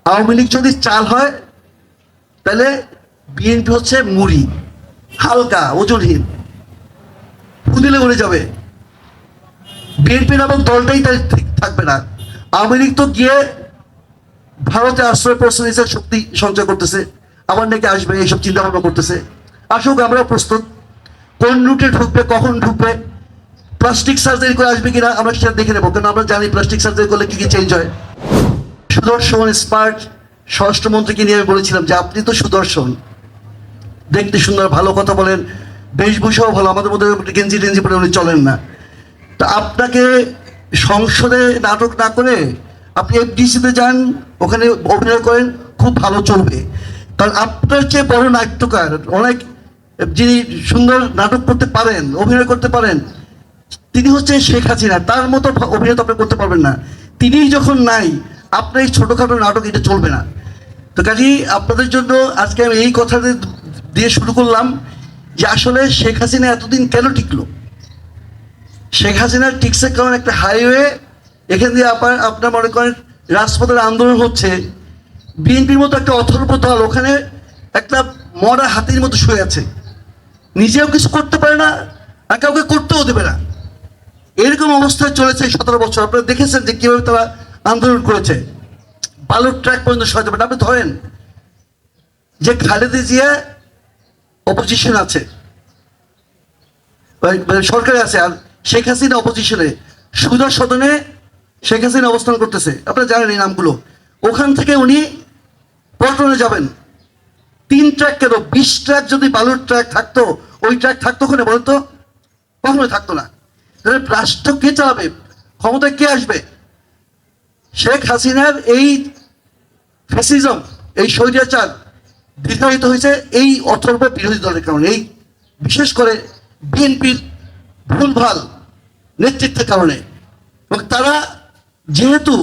আওয়ামী লীগ যদি চাল হয় তাহলে বিএনপি হচ্ছে মুড়ি, হালকা ওজনহীন, ফুদিলে উড়ে যাবে। বিএনপি নামক দলটাই তাই ঠিক থাকবে না। আওয়ামী লীগ তো গিয়ে ভারতে আশ্রয় প্রশ্নের শক্তি সঞ্চয় করতেছে, আবার নাকি আসবে এইসব চিন্তা ভাবনা করতেছে। আসুক, আমরা প্রস্তুত। কোন রুটে ঢুকবে, কখন ঢুকবে, প্লাস্টিক সার্জারি করে আসবে কিনা আমরা সেটা দেখে নেবো, কারণ আমরা জানি প্লাস্টিক সার্জারি করলে কি কি চেঞ্জ হয়। সুদর্শন স্মার্ট স্বরাষ্ট্রমন্ত্রীকে নিয়ে আমি বলেছিলাম যে আপনি তো সুদর্শন, দেখতে সুন্দর, ভালো কথা বলেন, বেশভূষাও ভালো, আমাদের মধ্যে গেঞ্জি টেঞ্জি পরে উনি চলেন না। তা আপনাকে সংসদে নাটক না করে আপনি এফডিসিতে যান, ওখানে অভিনয় করেন, খুব ভালো চলবে। কারণ আপনার চেয়ে বড় নাট্যকার অনেক, যিনি সুন্দর নাটক করতে পারেন, অভিনয় করতে পারেন, তিনি হচ্ছে শেখ হাসিনা। তার মতো অভিনয় আপনি করতে পারবেন না। তিনিই যখন নাই, আপনার এই ছোটোখাটো নাটক এটা চলবে না। তো কাজেই আপনাদের জন্য আজকে আমি এই কথাটা দিয়ে শুরু করলাম যে আসলে শেখ হাসিনা এতদিন কেন টিকলো। শেখ হাসিনার টিকসে কারণ একটা হাইওয়ে, এখান দিয়ে আপনার মনে করেন রাজপথের আন্দোলন হচ্ছে, বিএনপির মতো একটা অথর্ব দল ওখানে একটা মরা হাতির মতো শুয়ে আছে, নিজেও কিছু করতে পারে না আর কাউকে করতেও দেবে না। এরকম অবস্থায় চলেছে 17 বছর। আপনারা দেখেছেন যে কীভাবে তারা আন্দোলন করেছে, বালুর ট্র্যাক পর্যন্ত সরাতে পারে। আপনি ধরেন যে খালেদা জিয়া অপোজিশন আছে, সরকারে আছে, আর শেখ হাসিনা অপোজিশনে, সুদা সদনে শেখ হাসিনা অবস্থান করতেছে, আপনারা জানেন এই নামগুলো। ওখান থেকে উনি পল্টনে যাবেন। 3 ট্র্যাক কেন, 20 ট্র্যাক যদি বালুর ট্র্যাক থাকতো, ওই ট্র্যাক থাকতো ওখানে বলতো? কখনোই থাকতো না। তাহলে রাষ্ট্র কে চালাবে, ক্ষমতায় কে আসবে? শেখ হাসিনার এই ফ্যাসিজম, এই স্বৈরাচার দীর্ঘায়িত হয়েছে এই অথর্ব বিরোধী দলের কারণে, এই বিশেষ করে বিএনপির ভুলভাল নেতৃত্বের কারণে। এবং তারা যেহেতু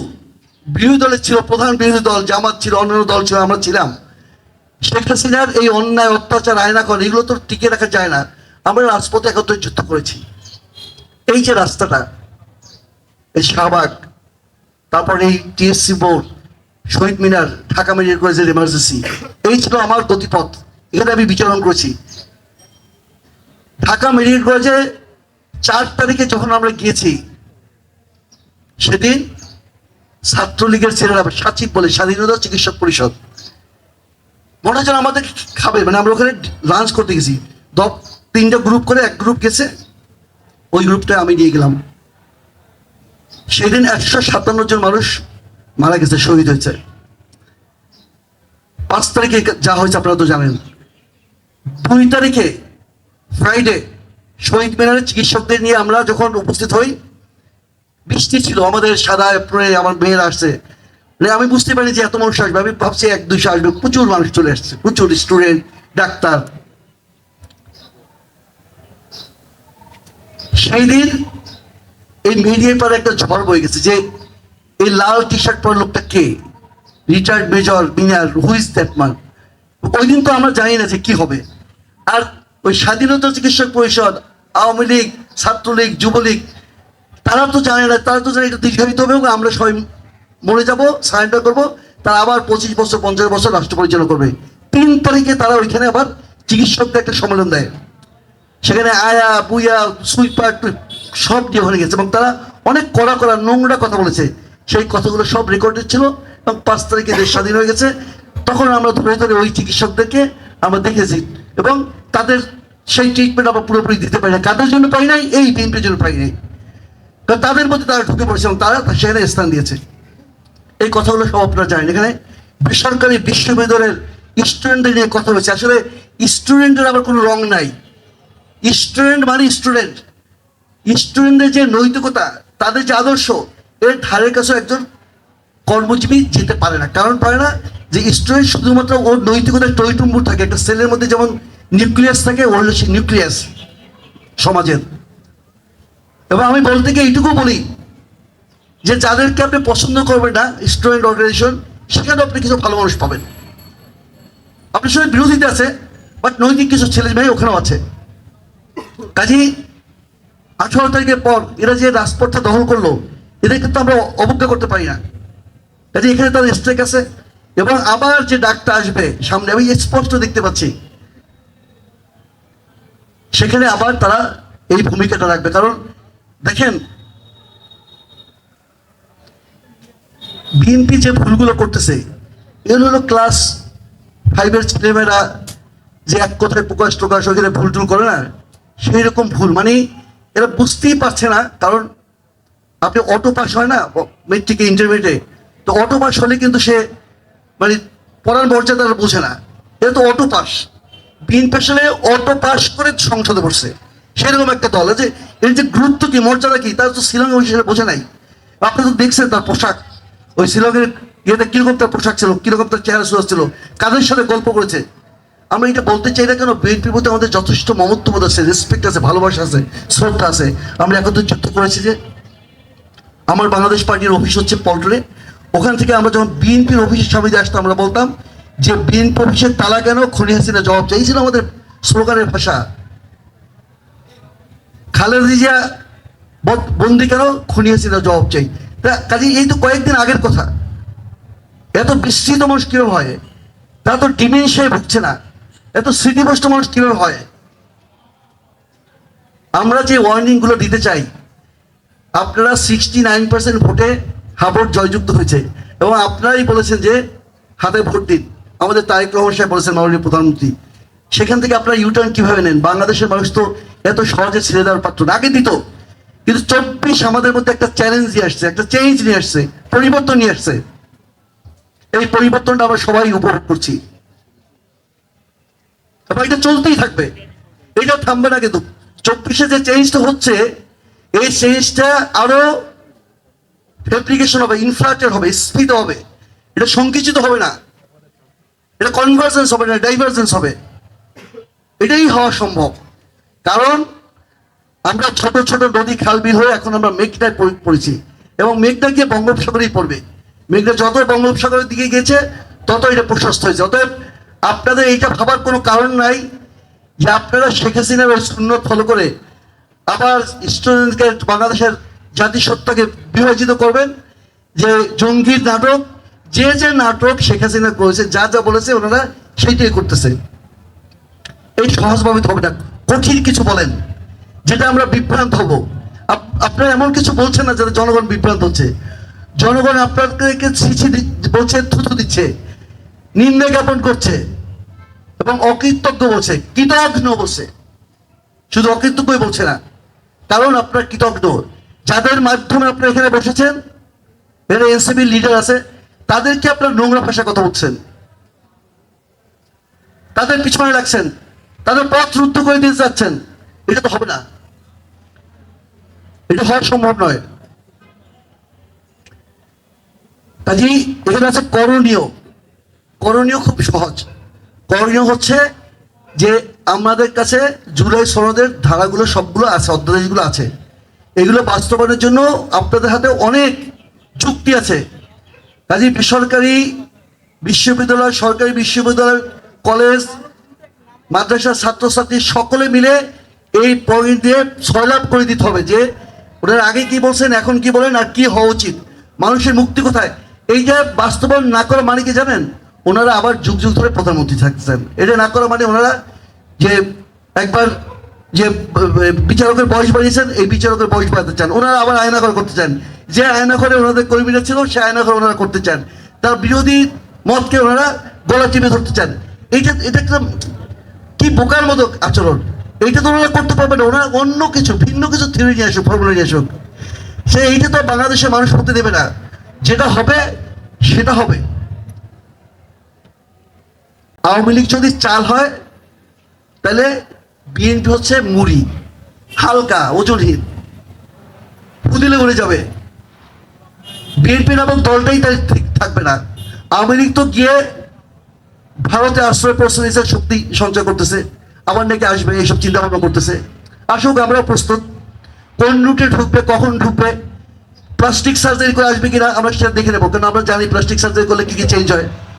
বিরোধী দলের ছিল, প্রধান বিরোধী দল জামাত ছিল, অন্যান্য দল ছিল, আমরা ছিলাম, শেখ হাসিনার এই অন্যায় অত্যাচার আয়নাকরণ এগুলো তো টিকে রাখা যায় না। আমরা রাজপথে একত্রে যুদ্ধ করেছি। এই যে রাস্তাটা, এই শাহবাগ, তারপর এই টিএসসি বোর্ড, শহীদ মিনার, ঢাকা মেডিকেল কলেজের এমার্জেন্সি, এই ছিল আমার গতিপথ। এখানে আমি বিচরণ করেছি। ঢাকা মেডিকেল কলেজে 4 তারিখে যখন আমরা গিয়েছি, সেদিন ছাত্রলীগের ছেলেরা, সাচিব বলে, স্বাধীনতা চিকিৎসক পরিষদ, মনে হচ্ছে আমাদের খাবে, মানে আমরা ওখানে লাঞ্চ করতে গেছি। 3টা গ্রুপ করে, এক গ্রুপ গেছে, ওই গ্রুপটা আমি নিয়ে গেলাম। সেদিন 157 জন মানুষ মারা গেছে, শহীদ হয়েছে। 5 তারিখে যা হয়েছে আপনারা তো জানেন। 2 তারিখে ফ্রাইডে শহীদ মিনারে চিকিৎসকদের নিয়ে আমরা যখন উপস্থিত হই, বৃষ্টি ছিল, আমাদের সাদা এপ্রিলে আমার মেয়েরা আসছে, মানে আমি বুঝতে পারি যে এত মানুষ আসবে, আমি ভাবছি 100-200 আসবে, প্রচুর মানুষ চলে আসছে, প্রচুর স্টুডেন্ট, ডাক্তার। সেই দিন এই মিডিয়ার পরে একটা ঝড় বয়ে গেছে যে এই লাল টি শার্ট পরা লোকটা কে, retired major Minar, who is that man. ওই দিন তো আমরা জানি না যে কি হবে। আর ওই স্বাধীনতা চিকিৎসক পরিষদ, আওয়ামী লীগ, ছাত্রলীগ, যুবলীগ, তারা তো জানে না, তারা তো জানে এটা দীর্ঘায়িত হবে, আমরা সবাই মরে যাব, সারেন্ডার করবো, তারা আবার 25 বছর 50 বছর রাষ্ট্র পরিচালনা করবে। 3 তারিখে তারা ওইখানে আবার চিকিৎসকদের একটা সম্মেলন দেয়, সেখানে আয়া বুয়া সুইপার সব দিয়ে ভরে গেছে, এবং তারা অনেক কড়া কড়া নোংরা কথা বলেছে। সেই কথাগুলো সব রেকর্ডেড ছিল, এবং 5 তারিখে দেশ স্বাধীন হয়ে গেছে। তখন আমরা ধরে ধরে ওই চিকিৎসকদেরকে আমরা দেখেছি, এবং তাদের সেই ট্রিটমেন্ট আমরা পুরোপুরি দিতে পারি না। কাদের জন্য পাই নাই? এই বিএনপির জন্য পাই নাই, কারণ তাদের মধ্যে তারা ঢুকে পড়েছে এবং তারা সেখানে স্থান দিয়েছে। এই কথাগুলো সব আপনারা জানেন। এখানে বেসরকারি বিশ্ববিদ্যালয়ের স্টুডেন্টদের নিয়ে কথা হয়েছে। আসলে স্টুডেন্টের আবার কোনো রং নাই। স্টুডেন্ট মানে স্টুডেন্ট, স্টুডেন্টদের যে নৈতিকতা, তাদের যে আদর্শ, এর ধারের কাছে একজন কর্মজীবী যেতে পারে না। কারণ পারে না যে স্টুডেন্ট শুধুমাত্র ওর নৈতিকতার টইটুম্বুর থাকে। একটা সেলের মধ্যে যেমন নিউক্লিয়াস থাকে, ওর হলো সেই নিউক্লিয়াস সমাজের। এবং আমি বলতে গিয়ে এইটুকু বলি যে যাদেরকে আপনি পছন্দ করবেন না স্টুডেন্ট অর্গানাইজেশন, সেখানে আপনি কিছু ভালো মানুষ পাবেন। আপনার সঙ্গে বিরোধিতা আছে, বাট নৈতিক কিছু ছেলে মেয়ে ওখানেও আছে। কাজেই 18 তারিখের পর এরা যে রাজপথটা দখল করলো, এদেরকে তো আমরা অবজ্ঞা করতে পারি না। কাজে এখানে তাদের স্ট্রাইক আছে, এবং আবার যে ডাকটা আসবে সামনে, আমি স্পষ্ট দেখতে পাচ্ছি, সেখানে আবার তারা এই ভূমিকাটা রাখবে। কারণ দেখেন, বিএনপি যে ভুলগুলো করতেছে, এগুলো হলো ক্লাস 5-এর ছেলেমেয়েরা যে এক কথায় প্রকাশ টোকাশ ওইখানে ভুল টুল করে না, সেই রকম ভুল। মানে এরা বুঝতেই পারছে না। কারণ আপনি অটো পাস হয় না মেট্রিকে, ইন্টারমিডিয়েটে, তো অটো পাস হলে কিন্তু সে মানে পড়ার মর্যাদা বোঝে না। এটা তো অটো পাস, বিএনপি আসলে অটো পাস করে সংসদে বসছে, সেরকম একটা দল যে এর যে গুরুত্ব কি, মর্যাদা কি, তার তো শিলং হিসেবে বোঝে নাই। আপনি তো দেখছেন তার পোশাক, ওই শিলংয়ের ইয়েতে কিরকম তার পোশাক ছিল, কিরকম তার চেহারা সুরাজ ছিল, কাদের সাথে গল্প করেছে। আমরা এটা বলতে চাই না কেন, বিএনপির প্রতি আমাদের যথেষ্ট মমত্ববোধ আছে, রেসপেক্ট আছে, ভালোবাসা আছে, শ্রদ্ধা আছে। আমরা একত্রে যুক্ত করেছি যে আমার বাংলাদেশ পার্টির অফিস হচ্ছে পল্টনে, ওখান থেকে আমরা যখন বিএনপির অফিসের সামনে দিয়ে আসতাম, আমরা বলতাম যে বিএনপি অফিসের তালা কেন, খনি হাসিনা জবাব চাই, ছিল আমাদের স্লোগানের ভাষা। খালেদা জিয়া বন্দি কেন, খনি হাসিনা জবাব চাই। কাজে এই তো কয়েকদিন আগের কথা। এত বিস্তৃত মানুষ কিভাবে হয়, তারা তো ডিমেনশিয়ায় ভুগছে না, এত স্মৃতিভ্রষ্ট মানুষ কিভাবে হয়। আমরা যে ওয়ার্নিংগুলো দিতে চাই, আপনারা 69% ভোটে হাবড় জয়যুক্ত হয়েছে, এবং আপনারাই বলেছেন যে হাতে ভোট দিন। আমাদের তারেক রহমান সাহেব বলেছেন, মাননীয় প্রধানমন্ত্রী। সেখান থেকে আপনারা ইউটার্ন কিভাবে নেন? বাংলাদেশের মানুষ তো এত সহজে ছেড়ে দেওয়ার পাত্র না, আগে দিত। কিন্তু 24 আমাদের মধ্যে একটা চ্যালেঞ্জ নিয়ে আসছে, একটা চেঞ্জ নিয়ে আসছে, পরিবর্তন নিয়ে আসছে। এই পরিবর্তনটা আমরা সবাই উপভোগ করছি, এবং এটা চলতেই থাকবে, এটা থামবে না। কিন্তু 24-এ যে চেঞ্জটা হচ্ছে, এই চেঞ্জটা আরো ফ্যাব্রিকেশন হবে, ইনফ্লেটেড হবে, স্ফীত হবে। এটা সংকুচিত হবে না, এটা কনভার্জেন্স হবে না, ডাইভার্জেন্স হবে। এটাই হওয়া সম্ভব। কারণ আমরা ছোট ছোট নদী খাল বিল হয়ে এখন আমরা মেঘনায় পড়েছি, এবং মেঘনা গিয়ে বঙ্গোপসাগরেই পড়বে। মেঘনা যত বঙ্গোপসাগরের দিকে গেছে, তত এটা প্রশস্ত হয়েছে। অতএব আপনাদের এইটা ভাবার কোনো কারণ নাই যে আপনারা শেখ হাসিনার সুন্নত ফলো করে আবার স্টুডেন্টকে, বাংলাদেশের জাতিসত্তাকে বিভাজিত করবেন। যে জঙ্গির নাটক, যে যে নাটক শেখ হাসিনা করেছে, যা যা বলেছে ওনারা সেইটাই করতেছে। এই সহজভাবে হবে না, কঠিন কিছু বলেন যেটা আমরা বিভ্রান্ত হব। আপনারা এমন কিছু বলছেন না যাতে জনগণ বিভ্রান্ত হচ্ছে। জনগণ আপনাদেরকে ছিছি বলছে, থুতু দিচ্ছে, নিন্দা জ্ঞাপন করছে, এবং অকৃতজ্ঞ বলছে, কৃতজ্ঞ বলছে। শুধু অকৃতজ্ঞই বলছে না, কারণ আপনার কৃতজ্ঞ। যাদের মাধ্যমে আপনারা এখানে বসেছেন, এরা এনসিপির লিডার আছে, তাদেরকে আপনার নোংরা ভাষায় কথা বলছেন, তাদের পিছনে রাখছেন, তাদের পথ রুদ্ধ করে দিতে যাচ্ছেন। এটা তো হবে না, এটা হওয়া সম্ভব নয়। কাজেই এখানে আছে করণীয়। করণীয় খুব সহজ। করণীয় হচ্ছে যে আমাদের কাছে জুলাই সনদের ধারাগুলো সবগুলো আছে, অধ্যাদেশগুলো আছে। এগুলো বাস্তবায়নের জন্য আপনাদের হাতে অনেক যুক্তি আছে। কাজেই বেসরকারি বিশ্ববিদ্যালয়, সরকারি বিশ্ববিদ্যালয়, কলেজ, মাদ্রাসার ছাত্রছাত্রী সকলে মিলে এই পয়েন্ট দিয়ে সয়লাভ করে দিতে হবে যে ওনারা আগে কি বলছেন, এখন কি বলেন, আর কি হওয়া উচিত, মানুষের মুক্তি কোথায়। এইটা বাস্তবায়ন না করা মানে কি জানেন, ওনারা আবার যুগ যুগ ধরে প্রধানমন্ত্রী থাকছেন। এটা না করা মানে ওনারা যে একবার যে বিচারকের বয়স বাড়িয়েছেন, এই বিচারকের বয়স বাড়াতে চান। ওনারা আবার আয়নাঘর করতে চান, যে আয়নাঘরে ওনাদের কর্মীরা ছিল সে আয়নাঘর ওনারা করতে চান। তার বিরোধী মতকে ওনারা গলা চিপে ধরতে চান। এটা একটা কি বোকার মতো আচরণ। এইটা তো ওনারা করতে পারবে না। ওনারা অন্য কিছু, ভিন্ন কিছু থিওরি নিয়ে আসুক, ফর্মুলা নিয়ে আসুক। এইটা তো বাংলাদেশের মানুষ করতে দেবে না। যেটা হবে সেটা হবে। আওয়ামী লীগ যদি চাল হয়, তাহলে বিএনপি হচ্ছে মুড়ি, হালকা, ওজনহীন, ফুদিলে উড়ে যাবে। বিএনপি নামক দলটাই তাই ঠিক থাকবে না। আওয়ামী লীগ তো গিয়ে ভারতে আশ্রয় প্রশ্রয় শক্তি সঞ্চয় করতেছে, আবার নাকি আসবে, এইসব চিন্তা ভাবনা করতেছে। আসুক, আমরা প্রস্তুত। কোন রুটে ঢুকবে, কখন ঢুকবে, প্লাস্টিক সার্জারি করে আসবে কিনা আমরা সেটা দেখে নেবো, কারণ আমরা জানি প্লাস্টিক সার্জারি করলে কি কি চেঞ্জ হয়।